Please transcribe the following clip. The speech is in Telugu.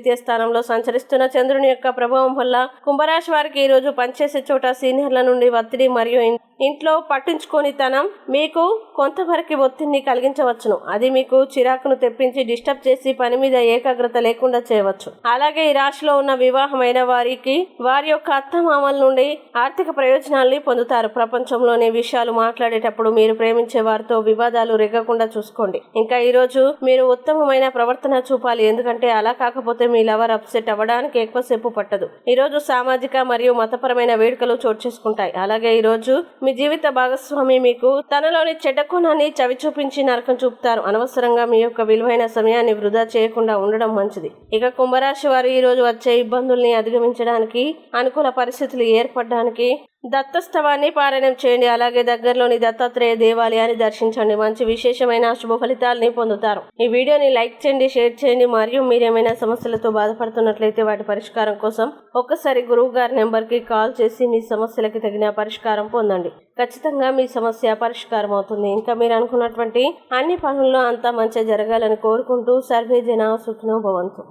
ద్వితీయ స్థానంలో సంచరిస్తున్న చంద్రుని యొక్క ప్రభావం వల్ల కుంభరాశి వారికి ఈ రోజు పనిచేసే చోట సీనియర్ల నుండి ఒత్తిడి మరియు ఇంట్లో పట్టించుకోనితనం మీకు కొంతవరకు ఒత్తిడిని కలిగించవచ్చును. అది మీకు చిరాకును తెప్పించి డిస్టర్బ్ చేసి పని మీద ఏకాగ్రత లేకుండా చేయవచ్చు. అలాగే ఈ రాశిలో ఉన్న వివాహమైన వారికి వారి యొక్క అత్తమామల నుండి ఆర్థిక ప్రయోజనాల్ని పొందుతారు. ప్రపంచంలోని విషయాలు మాట్లాడేటప్పుడు మీరు ప్రేమించే వారితో వివాదాలు రేగకుండా చూసుకోండి. ఇంకా ఈ రోజు మీరు ఉత్తమమైన ప్రవర్తన చూపాలి, ఎందుకంటే అలా కాకపోతే మీ లవర్ అప్సెట్ అవ్వడానికి ఎక్కువసేపు పట్టదు. ఈ రోజు సామాజిక మరియు మతపరమైన వేడుకలు చోటు చేసుకుంటాయి. అలాగే ఈ రోజు మీ జీవిత భాగస్వామి మీకు తనలోని చెడ్డ కోణాన్ని చవి చూపించి నరకం చూపుతారు. అనవసరంగా మీ యొక్క విలువైన సమయాన్ని వృధా చేయకుండా ఉండడం మంచిది. ఇక కుంభరాశి వారు ఈ రోజు వచ్చే ఇబ్బందుల్ని అధిగమించడానికి, అనుకూల పరిస్థితులు ఏర్పడడానికి దత్తస్తవాన్ని పారాయణం చేయండి. అలాగే దగ్గరలోని దత్తాత్రేయ దేవాలయాన్ని దర్శించండి. మంచి విశేషమైన శుభ ఫలితాలని పొందుతారు. ఈ వీడియోని లైక్ చేయండి, షేర్ చేయండి. మరియు మీరేమైనా సమస్యలతో బాధపడుతున్నట్లయితే వాటి పరిష్కారం కోసం ఒక్కసారి గురువు గారి నెంబర్కి కాల్ చేసి మీ సమస్యలకి తగిన పరిష్కారం పొందండి. ఖచ్చితంగా మీ సమస్య పరిష్కారం అవుతుంది. ఇంకా మీరు అనుకున్నటువంటి అన్ని పనుల్లో అంతా మంచి జరగాలని కోరుకుంటూ సర్వే జన సుఖినో భవంతు.